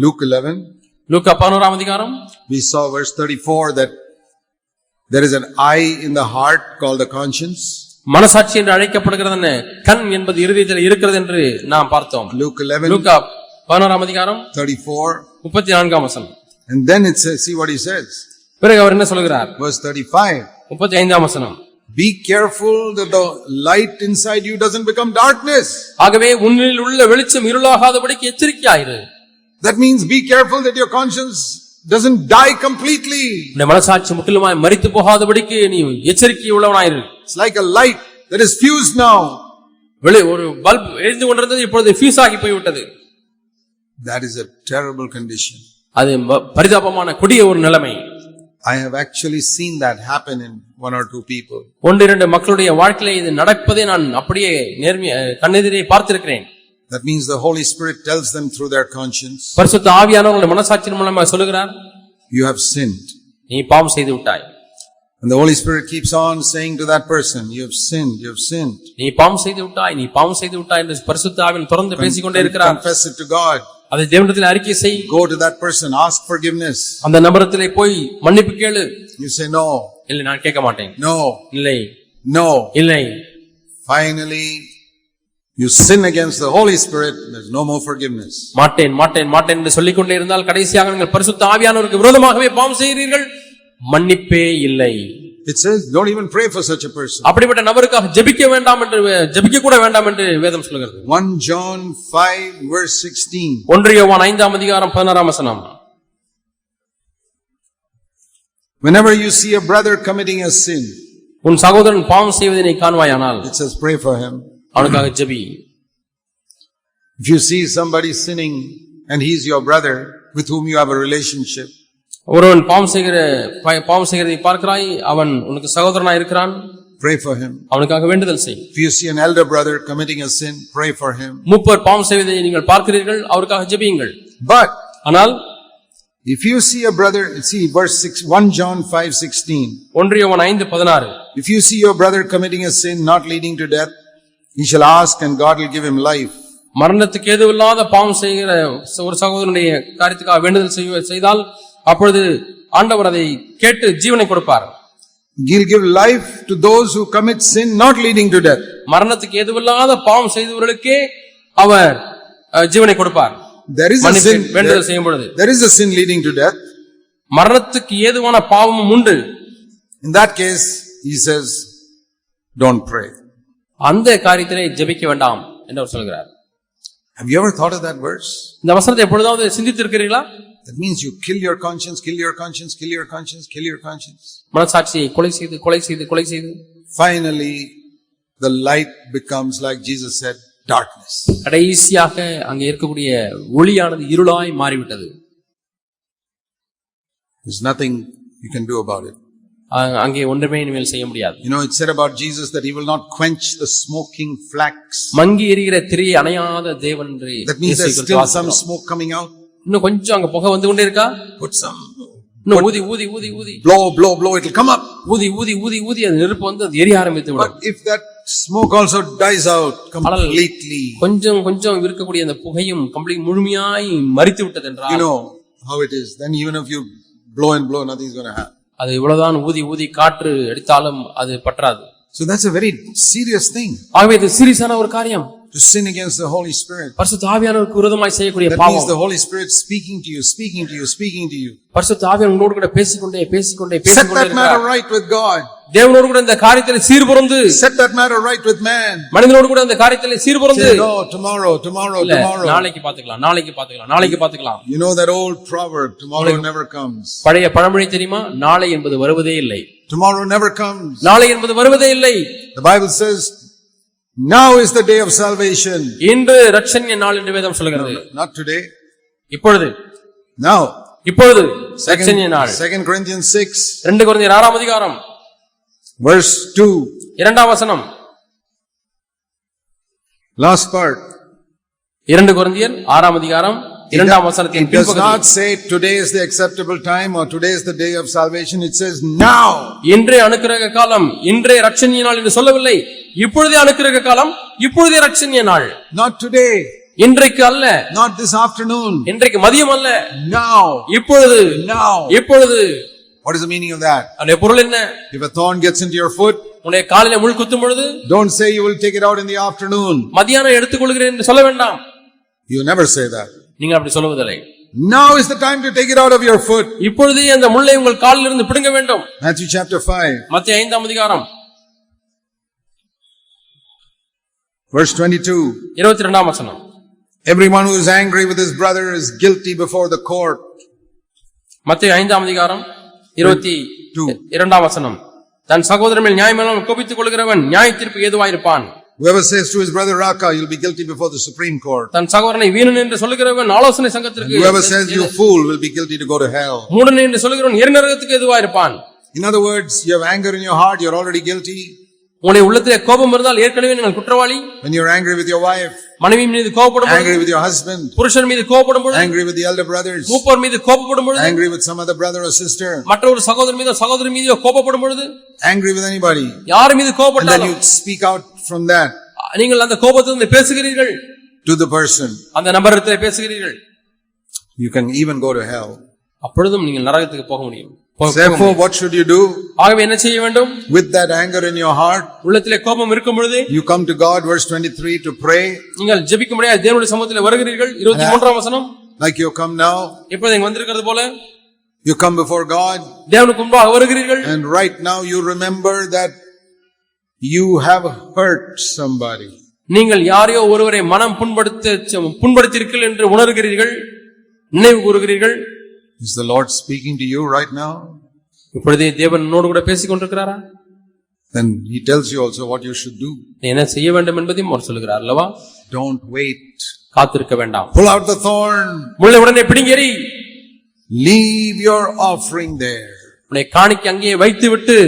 Luke 11. லூக்கா 11ஆம் அதிகாரம். We saw verse 34 that there is an eye in the heart called the conscience. மனசாட்சி என்று அழைக்கப்படுகிறது கண் என்பது இருதயத்தில் இருக்கிறது என்று நாம் பார்த்தோம். Luke 11. லூக்கா 11ஆம் அதிகாரம் 34. 34ஆம் வசனம். And then it says, see what he says. பிறகு அவர் என்ன சொல்கிறார்? Verse 35. 35ஆம் வசனம். Be careful that the light inside you doesn't become darkness. ஆகவே உன்னில் உள்ள வெளிச்சம் இருளாகாதபடிக்கு எச்சரிக்கையாயிரு. That means be careful that your conscience doesn't die completely. உன்னுடைய மனசாட்சி முற்றிலுமாய் மரித்து போகாதபடிக்கு நீ எச்சரிக்கை உள்ளவனாயிரு. It's like a light that is fused now. ஒரு பல்ப் எரிந்து கொண்டிருந்தது, இப்பொழுது ஃபியூஸ் ஆகி போய்விட்டது. That is a terrible condition. அது பரிதாபமான கொடிய ஒரு நிலைமை. I have actually seen that happen in one or two people. ஒன்று இரண்டு மக்களுடைய வாழ்க்கையிலே இது நடப்பதை நான் அப்படியே கண்ணெதிரே பார்த்திருக்கிறேன். That means the Holy Spirit tells them through their conscience, பரிசுத்த ஆவியானவர் மனசாட்சியின் மூலமாக சொல்கிறார், you have sinned. நீ பாவம் செய்து விட்டாய். And the Holy Spirit keeps on saying to that person, you have sinned, you have sinned. நீ பாவம் செய்து விட்டாய், நீ பாவம் செய்து விட்டாய் என்று பரிசுத்த ஆவியானவர் தொடர்ந்து பேசிக்கொண்டே இருக்கிறார். Confess it to God. அதை தேவனிடத்தில் அறிக்கை செய். Go to that person, ask forgiveness. அந்த நபரிடத்திலே போய் மன்னிப்பு கேளு. You say no. இல்லை, நான் கேட்க மாட்டேன். No. இல்லை. No. இல்லை. Finally you sin against the Holy Spirit, there's no more forgiveness. மாட்டேன் மாட்டேன் மாட்டேன் என்று சொல்லிக் கொண்டே இருந்தால் கடைசியாக நீங்கள் பரிசுத்த ஆவியானவருக்கு விரோதமாகவே பாவம் செய்கிறீர்கள், மன்னிப்பே இல்லை. It says don't even pray for such a person. அப்படிப்பட்ட நபருக்காக ஜெபிக்க வேண்டாம் என்று, ஜெபிக்க கூட வேண்டாம் என்று வேதம் சொல்கிறது. 1 John 5 verse 16. 1 யோவான் 5ஆம் அதிகாரம் 16ஆம் வசனம். Whenever you see a brother committing a sin, உன் சகோதரன் பாவம் செய்வதை நீ காண்பாயானால், it says pray for him. அவனுக்காக JP. If you see somebody sinning and he is your brother with whom you have a relationship, ஒருவன் பாவம் செய்கிறதை பார்க்கிறாய், அவன் உனக்கு சகோதரனாய் இருக்கிறான், pray for him. அவனுக்காக வேண்டுதல் செய். If you see an elder brother committing a sin, pray for him. மூப்பர் பாவம் செய்வதை நீங்கள் பார்க்கிறீர்கள், அவருக்காக ஜெபியுங்கள். But ஆனால் if you see a brother, see verse 6, 1 John 5:16. 1 யோவான் 5:16. If you see your brother committing a sin not leading to death, he shall ask and God will give him life. மரணத்துக்கு ஏதுவில்லாத பாவம் செய்கிற ஒரு சகோதரனுடைய காரியத்துக்காக வேண்டுதல் செய்தால் அப்பொழுது ஆண்டவர் அதை கேட்டு ஜீவனை கொடுப்பார். He'll give life to those who commit sin not leading to death. மரணத்துக்கு ஏதுவில்லாத பாவம் செய்தவர்களுக்கே அவர் ஜீவனை கொடுப்பார். There is a sin. வேண்டுதல் செய்யும் பொழுது There is a sin leading to death. மரணத்துக்கு ஏதுவான பாவமும் உண்டு. In that case, he says, don't pray. அந்த காரியத்திலே ஜெபிக்க வேண்டாம் என்று அவர் சொல்கிறார். Have you ever thought of that verse? இந்த வசனத்தை எப்பொழுதாவது சிந்தித்திருக்கிறீர்களா? That means you kill your conscience, kill your conscience, kill your conscience, kill your conscience. மனசாட்சியை கொலை செய்து கொலை செய்து கொலை செய்து finally the light becomes, like Jesus said, darkness. கடைசியாக அங்கே இருக்கக்கூடிய ஒளியானது இருளாய் மாறிவிட்டது. There's nothing you can do about it. அங்கே ஒன்றுமே இனிமேல் செய்ய முடியாது. You know, it said about Jesus that he will not quench the smoking flax. மங்கி எரிகிற திரியை அணையாத தேவன் என்று. That means there's still some smoke coming out. இன்னும் கொஞ்சம் அங்க புகை வந்து கொண்டே இருக்கா? Put some. இன்னும் ஊதி ஊதி ஊதி ஊதி blow it will come up. ஊதி ஊதி ஊதி ஊதி அது நெருப்பு வந்து அது எரிய ஆரம்பித்து விடும். But if that smoke also dies out completely, கொஞ்சம் கொஞ்சம் இருக்கக்கூடிய அந்த புகையும் முழுமையாய் மரித்து விட்டது என்றால், you know how it is. Then even if you blow and blow, nothing is going to happen. அது இவ்வளவுதான் ஊதி ஊதி காற்று அடித்தாலும் அது பற்றாது. So that's a very serious thing. ஆகவே இது சீரியஸான ஒரு காரியம். To sin against the Holy Spirit. பரிசுத்த ஆவியானவருக்கு விரோதமாய் செய்யக்கூடிய பாவம். That means the Holy Spirit speaking to you. பரிசுத்த ஆவியானவர் உங்களோடு கூட பேசிக்கொண்டே Set that matter right with God. தேவனோடு கூட இந்த காரியத்தை சீர்பொருந்து. Set that matter right with man. மனிதனோடு கூட இந்த காரியத்தை சீர்பொருந்து. No, tomorrow. நாளைக்கு பாத்துக்கலாம். You know that old proverb, tomorrow never comes. பழைய பழமொழி தெரியுமா? நாளை என்பது வருவதே இல்லை. Tomorrow never comes. நாளை என்பது வருவதே இல்லை. The Bible says now is the day of salvation. இன்று இரட்சணிய நாள் என்று வேதம் சொல்கிறது. Not today. இப்பொழுது. Now. இப்பொழுது இரட்சணிய நாள். 2 Corinthians 6. 2 கொரிந்தியர் 6ஆம் அதிகாரம் verse 2. இரண்டாம் வசனம். Last part. 2 கொரிந்தியர் 6ஆம் அதிகாரம் இரண்டாம் வசனத்தின் பின்பகுதி. It does not say today is the acceptable time or today is the day of salvation. It says now. இன்றே அனுக்கிரக காலம், இன்றே இரட்சணிய நாள் என்று சொல்லவில்லை. இப்பொழுதே அனுக்கிரக காலம், இப்பொழுதே இரட்சணிய நாள். Not today. இன்றைக்கு அல்ல, not this afternoon, இன்றைக்கு மதியம் அல்ல, now, இப்பொழுது, now. இப்பொழுது. What is the meaning of that? அதே பொருள் என்ன? If a thorn gets into your foot, உன்னை காலிலே முள் குத்தும் பொழுது, don't say you will take it out in the afternoon. மதியானம் எடுத்துக்கொள்கிறேன் என்று சொல்ல வேண்டாம். You never say that. நீங்கள் அப்படி சொல்வதில்லை. Now is the time to take it out of your foot. இப்பொழுதே அந்த முள்ளை உங்கள் காலில் இருந்து பிடுங்க வேண்டும். Matthew chapter 5. மத்தேயு 5ஆம் அதிகாரம் Verse 22. 22ஆம் வசனம். Everyone who is angry with his brother is guilty before the court. மத்தேயு 5ஆம் அதிகாரம் 22ஆம் வசனம். தன் சகோதரன் மேல் நியாயமில்லாமல் கோபித்துக் கொள்கிறவன் நியாயத்தீர்ப்புக்கு ஏதுவாயிருப்பான். Whoever says to his brother Raka, you'll be guilty before the Supreme Court. தன் சகோதரனை வீணன் என்று சொல்லுகிறவன் ஆலோசனை சங்கத்திற்கு. Whoever says you fool will be guilty to go to hell. மூடன் என்று சொல்லுகிறவன் எரிநரகத்துக்கு ஏதுவாயிருப்பான். In other words, you have anger in your heart, you're already guilty. உன்னுடைய உள்ளத்திலே கோபம் இருந்தால் ஏற்கனவே நீங்கள் குற்றவாளி. When you're angry with your wife, மனைவி மீது கோபப்படும் பொழுது, angry with your husband, புருஷன் மீது கோபப்படும் பொழுது, angry with the elder brothers, மூப்பர் மீது கோபப்படும் பொழுது, angry with some other brother or sister, மற்றொரு சகோதரன் மீது சகோதரி மீது கோபப்படும் பொழுது, angry with anybody, யார் மீது and then கோபப்பட்டாலும் you speak out from that நீங்கள் அந்த கோபத்திலிருந்து பேசுகிறீர்கள், to the person, அந்த நபரிடத்தில் பேசுகிறீர்கள், you can even go to hell. அப்பொழுதும் நீங்கள் நரகத்துக்கு போக முடியும். Therefore, what should you do? ஆகவே என்ன செய்ய வேண்டும்? With that anger in your heart, உள்ளத்திலே கோபம் இருக்கும் பொழுது you come to God, verse 23, to pray. நீங்கள் ஜெபிக்கும்படியாக தேவனுடைய சமூகத்திலே வருகிறீர்கள். 23ஆம் வசனம். Like you come now, இப்பொழுது இங்க வந்திருக்கிறது போல you come before God, தேவனுக்கு முன்பாக வருகிறீர்கள். and right now you remember that you have hurt somebody. நீங்கள் யாரையோ ஒருவரை மனம் புண்படுத்தியிருக்கிறீர்கள் என்று உணர்கிறீர்கள், நினைவு கூறுகிறீர்கள். Is the Lord speaking to you right now? இப்பொழுதே தேவன் உன்னோடு கூட பேசிக் கொண்டிருக்கிறாரா? Then he tells you also what you should do. என்ன செய்ய வேண்டும் என்பதையும் அவர் சொல்கிறார் அல்லவா? Don't wait. காத்திருக்க வேண்டாம். Pull out the thorn. முள்ளை உடனே பிடுங்கி எறி. Leave your offering there. உன்னை காணிக்கை அங்கே வைத்துவிட்டு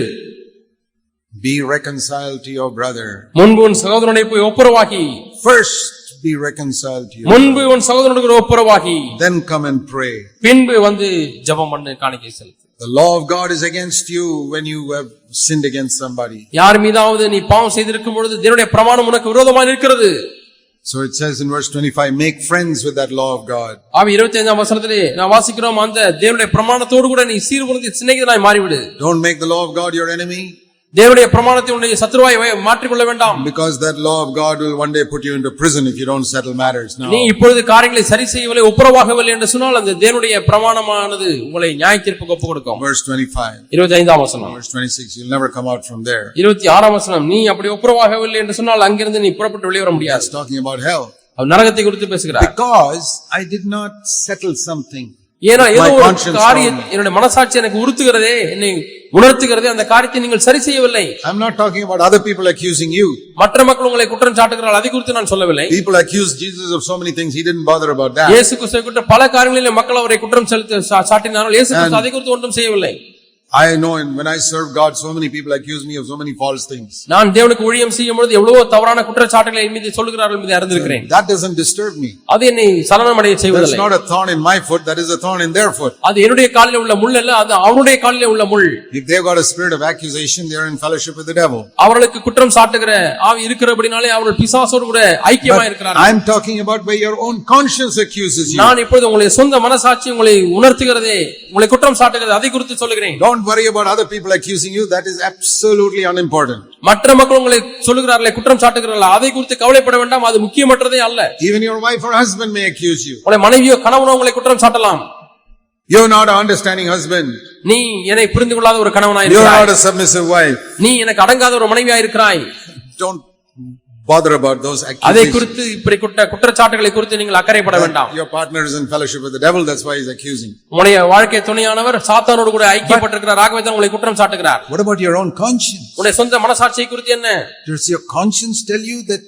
be reconciled to your brother. முன்பு உன் சகோதரனை போய் ஒப்புரவாகி. First be reconciled to your முன்பு உன் சகோதரனுக்கு ஒப்புரவாகி. Then come and pray. பின்பு வந்து ஜெபம் பண்ணு, காணிக்கை செலுத்து. The law of God is against you when you have sinned against somebody. யார் மீதாவது நீ பாவம் செய்திருக்கும் பொழுது தேவனுடைய பிரமாணம் உனக்கு விரோதமாக இருக்கிறது. So it says in verse 25, make friends with that law of God. ஆவி 25ஆம் வசனத்திலே நான் வாசிக்கிறோம், அந்த தேவனுடைய பிரமாணத்தோடு கூட நீ சீர்குலைந்து சிநேகிதனாய் மாறிவிடு. Don't make the law of God your enemy. தேவனுடைய பிரமாணத்தை உன்னுடைய சத்துருவாய் மாற்றிக் கொள்ள வேண்டாம். Because that law of God will one day put you into prison if you don't settle matters now. நீ இப்பொழுது காரியங்களை சரி செய்யவில்லை, ஒப்புரவாகவில்லை என்று சொன்னால் அந்த தேவனுடைய பிரமாணமானது உங்களை நியாயத்தீர்ப்புக்கு ஒப்புக் கொடுக்கும். Verse 25. 25ஆம் வசனம். Verse 26, you'll never come out from there. 26ஆம் வசனம், நீ அப்படி ஒப்புரவாகவில்லை என்று சொன்னால் அங்கிருந்து நீ புறப்பட்டு வெளியே வர முடியாது. It's talking about hell. அவர் நரகத்தை குறித்து பேசுகிறார். Because I did not settle something. ஏன்னா ஏதோ ஒரு காரியம் என்னுடைய மனசாட்சி எனக்கு உறுத்துகிறதே, என்னை உணர்த்துகிறதே, அந்த காரியத்தை நீங்கள் சரி செய்யவில்லை. I'm not talking about other people accusing you. மற்ற மக்கள் உங்களை குற்றம் சாட்டுகிறார்கள், அதை குறித்து நான் சொல்லவில்லை. People accuse Jesus of so many things, he didn't bother about that. இயேசு கிறிஸ்துவை குறித்து பல காரியங்களிலே மக்கள் அவரை குற்றம் சாட்டினார்கள், இயேசு கிறிஸ்து அதை குறித்து ஒன்றும் செய்யவில்லை. I know, and when I serve God, so many people accuse me of so many false things. நான் தேவனுக்கு ஊழியம் செய்யும் பொழுது எவ்வளவோ தவறான குற்றச்சாட்டுகளை என் மீது சொல்கிறார்கள் என்பதை அறிந்திருக்கிறேன். That doesn't disturb me. அது என்னை சலனமடைய செய்வதில்லை. That's not a thorn in my foot, that is a thorn in their foot. அது என்னுடைய காலிலே உள்ள முள் அல்ல, அது அவனுடைய காலிலே உள்ள முள். If they've got a spirit of accusation, they are in fellowship with the devil. அவர்களுக்கு குற்றம் சாட்டுகிற ஆவி இருக்கிறபடினாலே அவர்கள் பிசாசோடு கூட ஐக்கியமாய் இருக்கிறார்கள். I'm talking about where your own conscience accuses you. நான் இப்பொழுது உங்களுடைய சொந்த மனசாட்சி உங்களை உணர்த்துகிறதே, உங்களை குற்றம் சாட்டுகிறது, அதை குறித்து சொல்லுகிறேன். Don't worry about other people accusing you, that is absolutely unimportant. மற்ற மக்கள் உங்களை சொல்லுகிறார்களே, குற்றம் சாட்டுகிறார்கள், அதை குறித்து கவலைப்பட வேண்டாம், அது முக்கியமற்றதே அல்ல. Even your wife or husband may accuse you. உங்களுடைய மனைவியோ கணவனோ உங்களை குற்றம் சாட்டலாம். You're not an understanding husband. நீ என்னை புரிந்து கொள்ளாத ஒரு கணவனாய் You're இருக்கிறாய். not a submissive wife. நீ எனக்கு அடங்காத ஒரு மனைவியாய் இருக்கிறாய். Don't bother about those accusations. அதை குறித்து இப்படி குற்றச்சாட்டுகளை குறித்து நீங்கள் அக்கறைப்பட வேண்டாம். Your partner is in fellowship with the devil, that's why he's accusing. உங்களுடைய வாழ்க்கை துணையானவர் சாத்தானோடு கூட ஐக்கியப்பட்டிருக்கிறார், ஆகவே தான் உங்களை குற்றம் சாட்டுகிறார். What about your own conscience? உங்களுடைய சொந்த மனசாட்சியை குறித்து என்ன? Does your conscience tell you that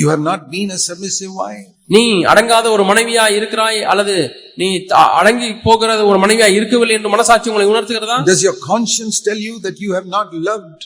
you have not been a submissive wife? நீ அடங்காத ஒரு மனைவியா இருக்கிறாய், அல்லது நீ அடங்கி போகிற ஒரு மனைவியா இருக்கவில்லை என்று மனசாட்சி உங்களை உணர்த்துகிறதா? Does your conscience tell you that you have not loved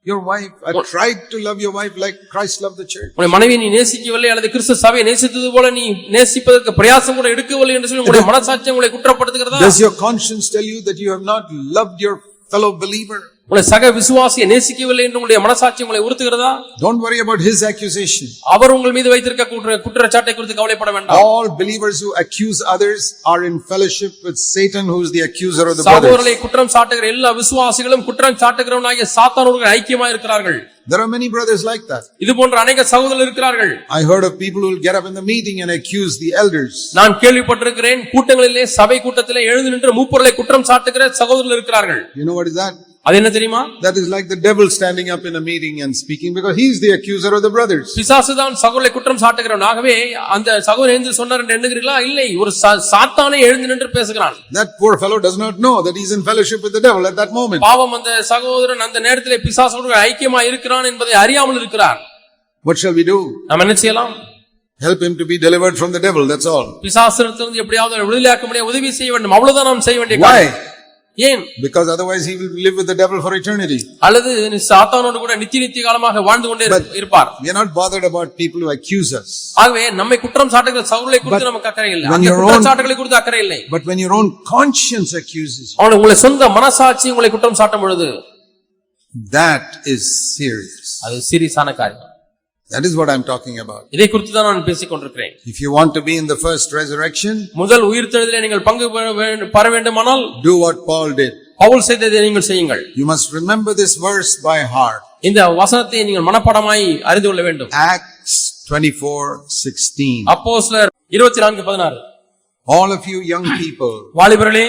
your wife? I tried to love your wife like Christ loved the church. உங்களுடைய மனைவியை நீ நேசிக்கவில்லை, அல்லது கிறிஸ்து சபையை நேசித்தது போல நீ நேசிப்பதற்கு பிரயாசம் கூட எடுக்கவில்லை என்று சொல்லி உங்களுடைய மனசாட்சி உங்களை குற்றப்படுத்துகிறதா? Does your conscience tell you that you have not loved your fellow believer? உங்களை சக விசுவாசியை நேசிக்கவில்லை என்று உங்களுடைய மனசாட்சி உங்களை உறுத்துகிறதா? Don't worry about his accusation. அவர் உங்கள் மீது வைத்திருக்க குற்றச்சாட்டை குறித்து கவலைப்பட வேண்டாம். All believers who accuse others are in fellowship with Satan, who is the accuser of the brothers. சகோதரர்களை குற்றம் சாட்டுகிற எல்லா விசுவாசிகளும் குற்றம் சாட்டுகிறவனாகிய சாத்தானோடு ஐக்கியமாக இருக்கிறார்கள். There are many brothers like that. இது போன்ற अनेक சகோதரர்கள் இருக்கிறார்கள். I heard of people who will get up in the meeting and accuse the elders. நான் கேள்விப்பட்டிருக்கிறேன், கூட்டங்களிலே சபை கூட்டத்திலே எழுந்து நின்று மூப்பர்களை குற்றம் சாட்டுகிற சகோதரர்கள் இருக்கிறார்கள். You know what is that? அது என்ன தெரியுமா? That is like the devil standing up in a meeting and speaking, because he is the accuser of the brothers. பிசாசு தான் சகோதரரை குற்றம் சாட்டுகிறவன். ஆகவே அந்த சகோதரன் எழுந்து சொன்னார் என்று எண்ணுகிறீர்களா? இல்லை, ஒரு சாத்தானே எழுந்து நின்று பேசுகிறான். That poor fellow does not know that he is in fellowship with the devil at that moment. பாவம், அந்த சகோதரன் அந்த நேரத்திலே பிசாசோடு ஐக்கியமாக இருக்கிறான் என்பதை அறியாமல் இருக்கிறார். What shall we do? நாம் என்ன செய்யலாம்? Help him to be delivered from the devil, that's all. பிசாசிலிருந்து எப்படியாவது விடுதலையாக்க முடிய உதவி செய்ய வேண்டும், அவ்வளவுதான் நாம் செய்ய வேண்டிய காரியம். Why? ஏன்? Because otherwise he will live with the devil for eternity. அல்லது சாத்தானோடு கூட நித்திய காலமாக வாழ்ந்து கொண்டே இருப்பார். We are not bothered about people who accuse us. ஆகவே நம்மை குற்றம் சாட்டுகிற சகோதரர்களை குறித்து நமக்கு அக்கறை இல்லை. அந்த குற்றம் சாட்டுகளை குறித்து அக்கறை இல்லை. But when your own conscience accuses you, உங்களுடைய சொந்த மனசாட்சி உங்களை குற்றம் சாட்டும் பொழுது, that is serious. அது சீரியஸான காரியம். That is what I am talking about. இதை குறித்து தான் நான் பேசிக் கொண்டிருக்கிறேன். If you want to be in the first resurrection, முதல் உயிர்த்தெழுதலிலே நீங்கள் பங்கு பெற வேண்டுமானால் do what Paul did. Pavul செய்ததை நீங்கள் செய்யுங்கள். You must remember this verse by heart. இந்த வசனத்தை நீங்கள் மனப்பாடமாய் அறிந்து கொள்ள வேண்டும். Acts 24:16. அப்போஸ்தலர் 24:16. All of you young people, வாலிபர்களே,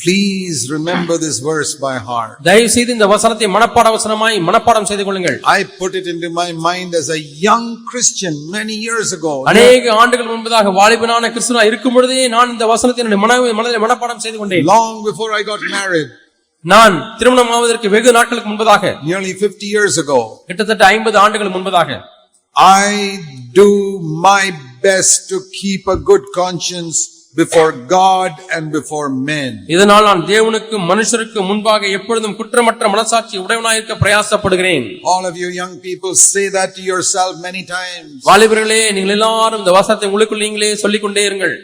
please remember this verse by heart. தயவு செய்து இந்த வசனத்தை மனப்பாடம் செய்து கொள்ளுங்கள். I put it into my mind as a young Christian many years ago. அநேக ஆண்டுகள் முன்பதாக வாலிபனான கிறிஸ்தவனா இருக்கும் பொழுதே நான் இந்த வசனத்தை என்னுடைய மனதிலே மனப்பாடம் செய்து கொண்டேன். Long before I got married. நான் திருமணம் ஆவதற்கு வெகு நாட்களுக்கு முன்பதாக, nearly 50 years ago, கிட்டத்தட்ட 50 ஆண்டுகள் முன்பதாக, I do my best to keep a good conscience before God and before men. இதனால் நான் தேவனுக்கும் மனுஷருக்கும் முன்பாக எப்பொழுதும் குற்றமற்ற மனசாட்சி உடையவனாய் இருக்க பிரயாசப்படுகிறேன். All of you young people say that to yourself many times. வாலிபர்களே, நீங்கள் எல்லாரும் இந்த வசனத்தை உங்களுக்குள் நீங்களே சொல்லிக் கொண்டே இருங்கள்.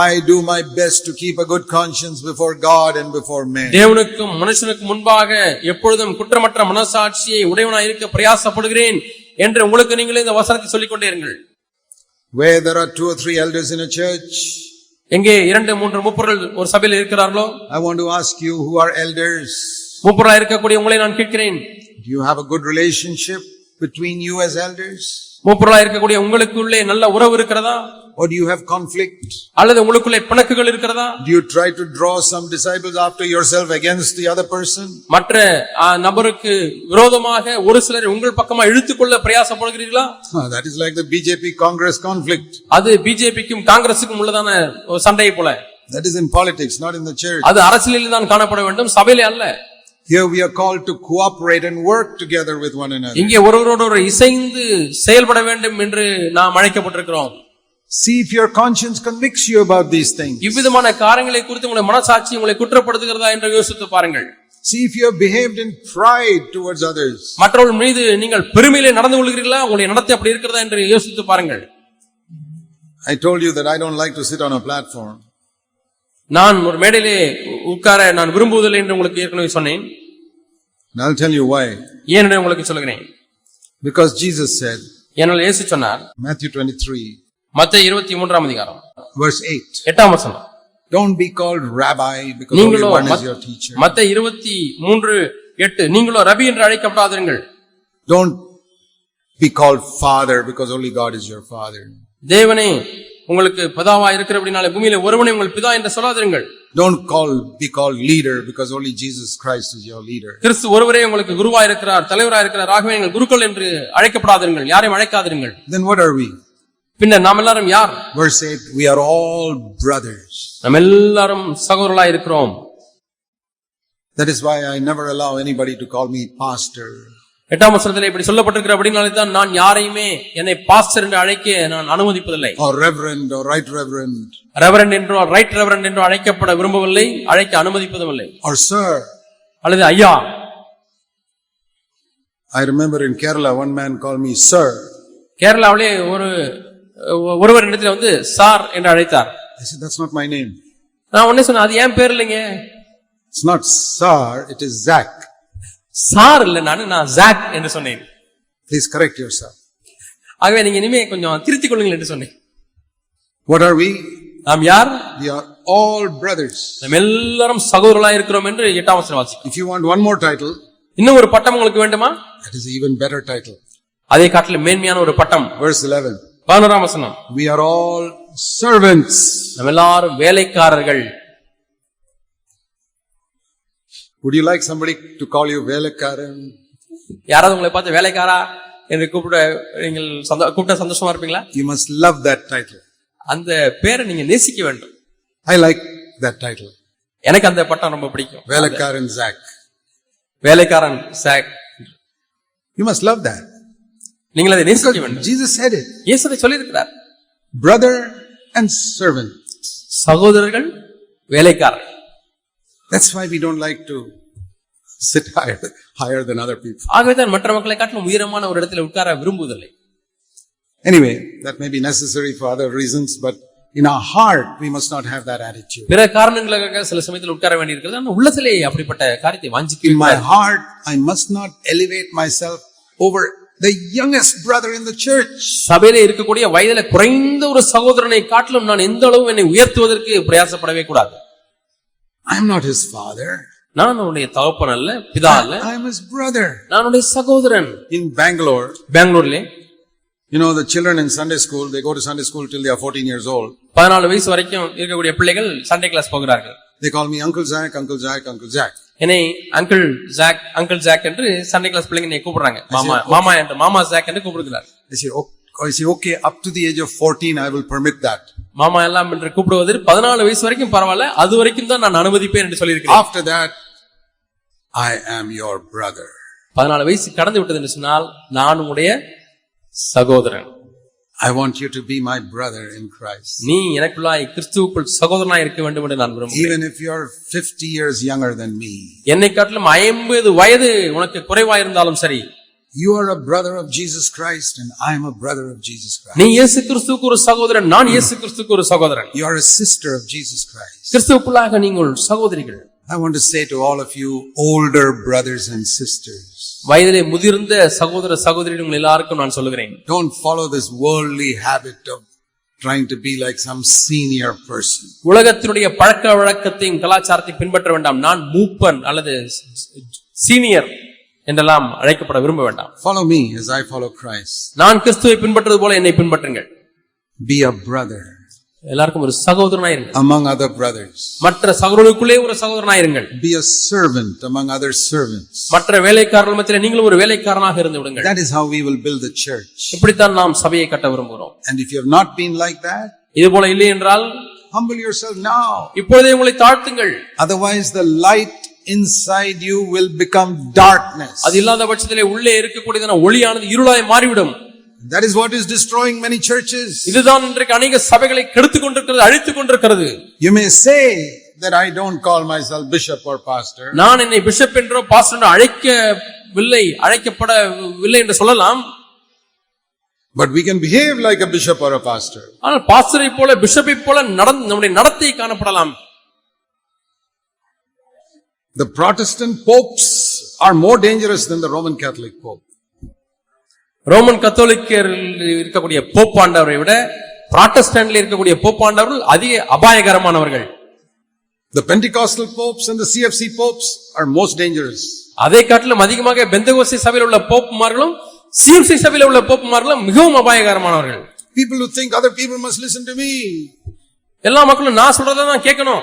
I do my best to keep a good conscience before God and before men. தேவனுக்கும் மனுஷனுக்கும் முன்பாக எப்பொழுதும் குற்றமற்ற மனசாட்சியை உடையவனாய் இருக்க பிரயாசப்படுகிறேன் என்று உங்களுக்கு நீங்களே இந்த வசனத்தை சொல்லிக் கொண்டே இருங்கள். Where there are 2 or 3 elders in a church, எங்கே 2-3 மூப்பர்கள் ஒரு சபையில் இருக்கிறார்களோ, I want to ask you who are elders. மூப்பராய் இருக்கக்கூடிய உங்களை நான் கேட்கிறேன், do you have a good relationship between you as elders? மூப்பராய் இருக்கக்கூடிய உங்களுக்குள்ளே நல்ல உறவு இருக்கிறதா? Or do you have conflict? அல்லது உங்களுக்குள்ளே பிணக்குகள் இருக்கிறதா? Do you try to draw some disciples after yourself against the other person? மற்ற நபருக்கு விரோதமாக ஒரு சிலர் உங்கள் பக்கமா இழுத்துக்கொள்ள பிரயாசப்படுகிறீர்களா? That is like the BJP Congress conflict. அது பிஜேபிக்கும் காங்கிரசுக்கும் உள்ளதான சண்டை போல. That is in politics, not in the church. அது அரசியலில் தான் காணப்பட வேண்டும், சபையிலே அல்ல. Here we are called to cooperate and work together with one another. இங்கே ஒருவரோடு இசைந்து செயல்பட வேண்டும் என்று நாம் அழைக்கப்பட்டிருக்கிறோம். See if your conscience convicts you about these things. இவ்விதமான காரியங்களை குறித்து உங்களுடைய மனசாட்சி உங்களை குற்றப்படுத்துகிறதா என்று யோசித்து பாருங்கள். See if you have behaved in pride towards others. மற்றவர்கள் மீது நீங்கள் பெருமையிலே நடந்து கொள்கிறீர்களா? உங்களுடைய நடத்தை அப்படி இருக்கிறதா என்று யோசித்து பாருங்கள். I told you that I don't like to sit on a platform. நான் ஒரு மேடையிலே உட்கார நான் விரும்புவதில்லை என்று உங்களுக்கு ஏற்கனவே சொன்னேன். And I'll tell you why. ஏன் என்று உங்களுக்கு சொல்கிறேன். Because Jesus said, ஏனால் இயேசு சொன்னார், Matthew 23, மத்தேயு 23ஆம் அதிகாரம் verse 8. 8ஆம் வசனம், don't be called rabbi because only one is your teacher. மத்தேயு 23:8, நீங்களோ ரபி என்று அழைக்கப்படாதீர்கள். Don't be called father because only God is your father. தேவனே உங்களுக்கு பிதாவா இருக்கிறபடினாலே பூமியிலே ஒருவனே உங்கள் பிதா என்று சொல்லாதீர்கள். Don't be called leader because only Jesus Christ is your leader. கிறிஸ்து ஒருவரே உங்களுக்கு குருவா இருக்கிறார், தலைவரா இருக்கிறார், ஆகவே நீங்கள் குருக்கள் என்று அழைக்கப்படாதீர்கள், யாரையும் அழைக்காதீர்கள். Then what are we? பின்னர் நாம் எல்லாரும் யார்? Verse 8, we are all brothers. நாம் எல்லாரும் சகோதரர்களாய் இருக்கிறோம். That is why I never allow anybody to call me pastor. 8ஆம் வசனத்திலே இப்படி சொல்லப்பட்டிருக்கிற அப்படினாலே தான் நான் யாரையுமே என்னை பாஸ்டர் என்று அழைக்க நான் அனுமதிப்பதில்லை. Or reverend or right reverend. Reverend என்றோ ரைட் ரெவரண்ட் என்றோ அழைக்கப்பட விரும்பவில்லை, அழைக்க அனுமதிப்பதும் இல்லை. Or sir. அல்லது ஐயா. I remember in Kerala one man called me sir. கேரளாவிலே ஒருவர் இடத்துல வந்து சார் என்று அழைத்தார். I said that's not my name. நான் உடனே சொன்னேன், அது ஏன் பேர் இல்லைங்க. It's not sir, it is Zac. Sir இல்ல, நான் ஜாக் என்று சொன்னேன். Please correct yourself. ஆகவே நீங்க இனிமே கொஞ்சம் திருத்திக் கொள்ளுங்கள் என்று சொன்னேன். What are we? நாம் யார்? We are all brothers. நாம் எல்லாரும் சகோதரர்களாய் இருக்கிறோம் என்று 8ஆம் வசனம் வாசிக்கிறோம். If you want one more title, இன்னும் ஒரு பட்டம் உங்களுக்கு வேண்டுமா? that is even better title. அதை காட்டிலும் மேன்மையான ஒரு பட்டம். Verse 11. 11ஆம் வசனம். We are all servants. நாம் எல்லாரும் வேலைக்காரர்கள். Would you like somebody to call you velakaran? யாராவது உங்களை பார்த்து வேலைக்காரா என்று நீங்கள் கூப்பிட்ட சந்தோஷமா இருப்பீங்களா? You must love that title. அந்த பேரை நீங்க நேசிக்க வேண்டும். I like that title. எனக்கு அந்த பட்டம் ரொம்ப பிடிக்கும். Velakaran Zac. வேலைக்காரன் chalk. You must love that. நீங்கள் அதை நேசிக்க வேண்டும். Jesus said it. இயேசு அதை சொல்லியிருக்கிறார். Brother and servant. சகோதரர்கள், வேலைக்காரர்கள். That's why we don't like to sit higher than other people. ஆகவேதான் மற்ற மக்களை காட்டிலும் உயரமான ஒரு இடத்துல உட்கார விரும்புவதில்லை. Anyway, that may be necessary for other reasons, but in our heart we must not have that attitude. பிற காரணங்களுக்காக சில சமயத்தில் உட்கார வேண்டியிருக்கிறது. ஆனால் உள்ளத்திலே அப்படிப்பட்ட காரியத்தை வாஞ்சிக்க. In my heart I must not elevate myself over the youngest brother in the church. சபையிலே இருக்கக்கூடிய வயதில குறைந்த ஒரு சகோதரனை காட்டிலும் நான் எந்த அளவு என்னை உயர்த்துவதற்கு பிரயாசப்படவே கூடாது. I am not his father. நான் அவனுடைய தகப்பன் அல்ல, பிதா அல்ல. I am his brother. நான் அவனுடைய சகோதரன். In Bangalore, பெங்களூர்ல, you know, the children in Sunday school, they go to Sunday school till they are 14 years old. 14 வயசு வரைக்கும் இருக்கக்கூடிய பிள்ளைகள் சண்டே கிளாஸ் போகிறார்கள். They call me Uncle Zac, Uncle Zac, Uncle Zac. என்னை அங்கிள் ஜாக் என்று Sunday class பிள்ளைங்க என்னை கூப்பிடுறாங்க. மாமா ஜாக் என்று கூப்பிடுகிறார். I say, okay, up to the age of 14 I will permit that. மாமா எல்லாம் என்று கூப்பிடுவது 14 வயசு வரைக்கும் பரவாயில்ல, அது வரைக்கும் தான் நான் அனுமதிப்பேன் என்று சொல்லியிருக்கிறேன். After that I am your brother. 14 வயசு கடந்து விட்டது என்று சொன்னால் நான் உங்களுடைய சகோதரன். I want you to be my brother in Christ. நீ எனக்குள்ளாய் கிறிஸ்துவுக்குள் சகோதரனாய் இருக்க வேண்டும் என்று நான் விரும்புகிறேன். Even if you are 50 years younger than me. என்னை காட்டிலும் 50 வயது உனக்கு குறைவாய் இருந்தாலும் சரி. You are a brother of Jesus Christ and I am a brother of Jesus Christ. நீ இயேசு கிறிஸ்துவுக்கு ஒரு சகோதரன், நான் இயேசு கிறிஸ்துவுக்கு ஒரு சகோதரன். You are a sister of Jesus Christ. கிறிஸ்துவுக்குள்ளாக நீங்கள் சகோதரிகள். I want to say to all of you older brothers and sisters, வயதிலே முதிர்ந்த சகோதர சகோதரிகள் எல்லாருக்கும் நான் சொல்லுகிறேன், don't follow this worldly habit of trying to be like some senior person. உலகத்தினுடைய பழக்க வழக்கத்தையும் கலாச்சாரத்தை பின்பற்ற வேண்டாம். நான் மூப்பன் அல்லது சீனியர் என்றெல்லாம் அழைக்கப்பட விரும்ப வேண்டாம். Follow me as I follow Christ. நான் கிறிஸ்துவை பின்பற்றுவது போல என்னை பின்பற்றுங்கள். Be a brother. எல்லாருக்கும் ஒரு சகோதரனாய் இருங்கள். Among other brothers. மற்ற சகோதரர்களுக்குள்ளே ஒரு சகோதரனாய் இருங்கள். Be a servant among other servants. மற்ற வேலைக்காரர்கள் மத்தியிலே நீங்களும் ஒரு வேலைக்காரனாக இருந்து விடுங்கள். That is how we will build the church. இப்படித்தான் நாம் சபையை கட்ட விரும்புகிறோம். And if you have not been like that, இது போல இல்லை என்றால் humble yourself now. இப்பொழுதே உங்களை தாழ்த்துங்கள். Otherwise the light inside you will become darkness. அது இல்லாத பட்சத்திலே உள்ளே இருக்கக்கூடியதான ஒளியானது இருளாய் மாறிவிடும். That is what is destroying many churches. இதுதான் இன்றைக்கு அநேக சபைகளை கெடுத்துக் கொண்டிருக்கிறது, அழித்துக் கொண்டிருக்கிறது. You may say that I don't call myself bishop or pastor. நான் என்னை பிஷப் என்றோ பாஸ்டர் என்றோ அழைக்கப்படவில்லை என்று சொல்லலாம். But we can behave like a bishop or a pastor. ஆனால் பாஸ்டரை போல பிஷப்பை போல நம்முடைய நடத்தை காணப்படலாம். The Protestant popes are more dangerous than the Roman Catholic pope. Roman கத்தோலிக்கர் இருக்கக்கூடிய போப்பாண்டவரை விட புராட்டஸ்டன்ட்ல இருக்கக்கூடிய போப்பாண்டவர்கள் அதிக அபாயகரமானவர்கள். The Pentecostal popes and the CFC popes are most dangerous. அதை காட்டிலும் அதிகமாக பெந்தகோஸ்தே சபையில் உள்ள போப்புமார்களும் CFC சபையில் உள்ள போப்புமார்களும் மிகவும் அபாயகரமானவர்கள். People who think other people must listen to me. எல்லா மக்களும் நான் சொல்றதை தான் கேட்கணும்.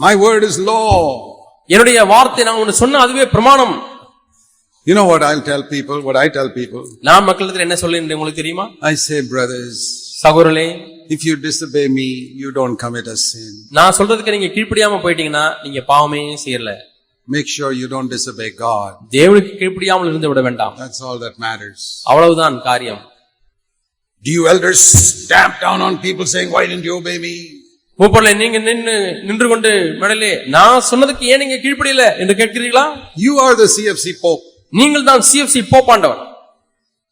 My word is law. என்னுடைய வார்த்தை நான் ஒன்னு சொன்னா அதுவே பிரமாணம். You know what I'll tell people, what I tell people? நான் மக்களுக்கு என்ன சொல்றேன் உங்களுக்கு தெரியுமா? I say, brothers, சகோதரர்களே, if you disobey me, you don't commit a sin. நான் சொல்றதுக்கு நீங்க கீழ்ப்படியாம போயிட்டீங்கன்னா நீங்க பாவமே செய்யல. Make sure you don't disobey God. தேவனுக்கு கீழ்ப்படியாமல் இருந்து விட வேண்டாம். That's all that matters. அவ்வளவுதான் காரியம். Do you elders stamp down on people saying, why didn't you obey me? மூப்பர்ல நீங்க நின்று கொண்டு மேடையிலே நான் சொன்னதுக்கு ஏன் நீங்க கீழ்ப்படியல என்று கேட்கிறீர்களா? You are the CFC Pope. நீங்கள் தான் CFC போப்பாண்டவர்.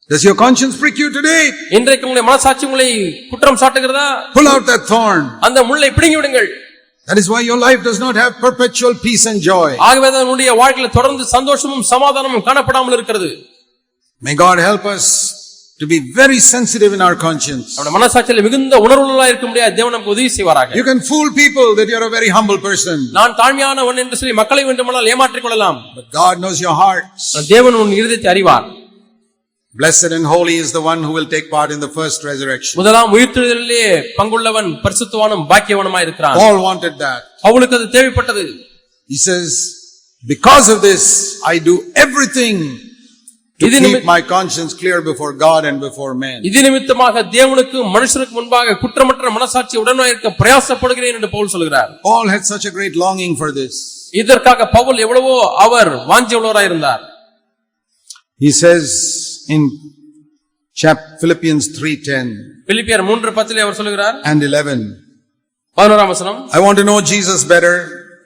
Does your conscience prick you today? இன்றைக்கு உங்களுடைய மனசாட்சி உங்களை குற்றம் சாட்டுகிறதா? Pull out that thorn. அந்த முள்ளை பிடுங்கி விடுங்கள். That is why your life does not have perpetual peace and joy. ஆகவே தான் உன்னுடைய வாழ்க்கையில தொடர்ந்து சந்தோஷமும் சமாதானமும் காணப்படாமல் இருக்கிறது. May God help us to be very sensitive in our conscience. நம்முடைய மனசாட்சியில மிகுந்த உணர்வுள்ளவர்களாய் இருக்க முடியாது. தேவன் நமக்கு உதவி செய்வாராக. You can fool people that you are a very humble person. நான் தாழ்மையானவன் என்று சொல்லி மக்களை வேண்டுமானால் ஏமாற்றிக் கொள்ளலாம். But God knows your hearts. தேவன் உன் இருதயத்தை அறிவார். Blessed and holy is the one who will take part in the first resurrection. முதலாம் உயிர்த்தெழுதலிலே பங்குள்ளவன் பரிசுத்தவானும் பாக்கியவானுமாய் இருக்கிறான். Paul wanted that. அவனுக்கு அது தேவைப்பட்டது. He says, because of this I do everything to keep my conscience clear before God and before men. இது நிமித்தமாக தேவனுக்கு மனுஷருக்கு முன்பாக குற்றமற்ற மனசாட்சி உடனாய் இருக்க பிரயாசப்படுகிறேன் என்று பவுல் சொல்கிறார். Paul had such a great longing for this. இதற்காக பவுல் எவ்வளவோ அவர் வாஞ்சையுள்ளவராய் இருந்தார். He says in Philippians 3:10 பிலிப்பியர் 3:10 அவர் சொல்கிறார் and 11, 11ஆம் வசனம், I want to know Jesus better.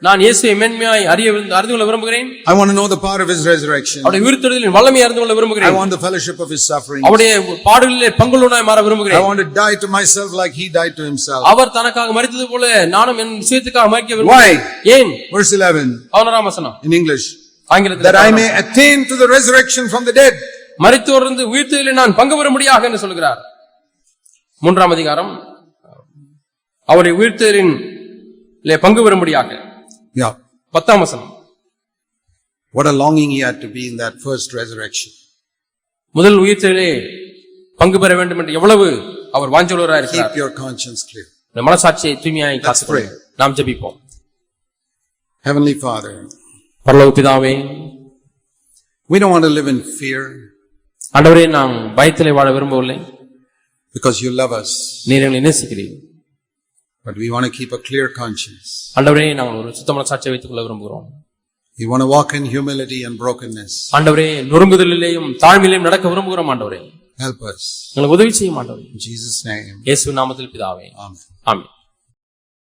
நான் இயேசுவை மென்மையாய் அறிந்து கொள்ள விரும்புகிறேன். I want to know the power of his resurrection. அவருடைய உயிர்த்தெழுதலின் வல்லமையை அறிந்து கொள்ள விரும்புகிறேன். I want the fellowship of his suffering. அவருடைய பாடுகளிலே பங்குள்ளவனாய் மாற விரும்புகிறேன். I want to die to myself like he died to himself. அவர் தனக்காக மரித்தது போல நானும் என் சுயத்துக்காக மரிக்க விரும்புகிறேன். Why? ஏன்? Verse 11 11ஆம் வசனம் in English, ஆங்கிலத்தில், that I may attain to the resurrection from the dead. மரித்தோரிலிருந்து உயிர்த்தெழுதலில் நான் பங்கு பெற முடியாக என்று சொல்கிறார். 3ஆம் அதிகாரம் அவருடைய உயிர்த்தெழுதலிலே பங்கு பெற முடியாக. Yeah. 10ஆம் வசனம். What a longing he had to be in that first resurrection. முதல் உயிர்த்தெழுதலிலே பங்கு பெற வேண்டும் என்று எவ்வளவு அவர் வாஞ்சையுள்ளவராய் இருக்கிறார். Keep your conscience clear. இந்த மனசாட்சியை தூய்மையாய் காத்துக்கொள்ளுங்கள். நாம் ஜெபிப்போம். Heavenly Father, பரலோக பிதாவே, we don't want to live in fear. ஆண்டவரே, நாம் பயத்திலே வாழ விரும்பவில்லை. Because you love us. நீர் எங்களை நேசிக்கிறீர். But we want to keep a clear conscience. ஆண்டவரே, நாங்கள் ஒரு சுத்தமான சாட்சியை வைத்துக் கொள்ள விரும்புகிறோம். We want to walk in humility and brokenness. ஆண்டவரே, நொறுங்குதலிலேயும் தாழ்மையிலேயும் நடக்க விரும்புகிறோம். ஆண்டவரே, help us. எங்களுக்கு உதவி செய்யும் ஆண்டவரே. In Jesus' name. இயேசுவின் நாமத்தில் பிதாவே. Amen. ஆமென்.